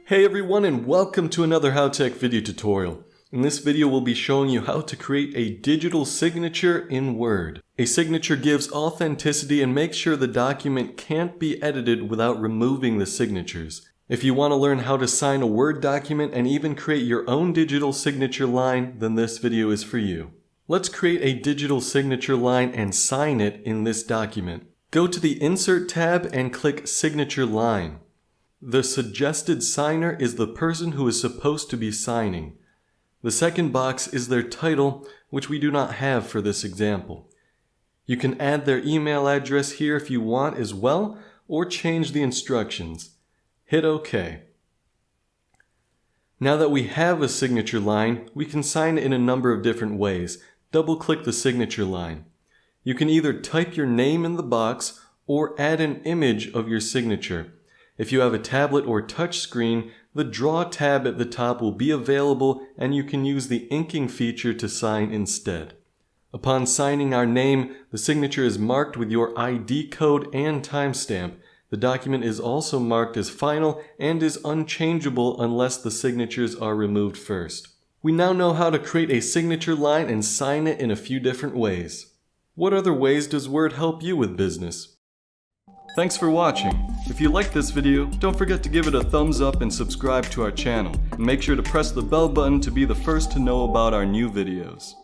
Hey everyone, and welcome to another HowTech video tutorial. In this video we'll be showing you how to create a digital signature in Word. A signature gives authenticity and makes sure the document can't be edited without removing the signatures. If you want to learn how to sign a Word document and even create your own digital signature line, then this video is for you. Let's create a digital signature line and sign it in this document. Go to the Insert tab and click Signature Line. The suggested signer is the person who is supposed to be signing. The second box is their title, which we do not have for this example. You can add their email address here if you want as well, or change the instructions. Hit OK. Now that we have a signature line, we can sign it in a number of different ways. Double-click the signature line. You can either type your name in the box or add an image of your signature. If you have a tablet or touch screen, the Draw tab at the top will be available and you can use the inking feature to sign instead. Upon signing our name, the signature is marked with your ID code and timestamp. The document is also marked as final and is unchangeable unless the signatures are removed first. We now know how to create a signature line and sign it in a few different ways. What other ways does Word help you with business? Thanks for watching. If you liked this video, don't forget to give it a thumbs up and subscribe to our channel. And make sure to press the bell button to be the first to know about our new videos.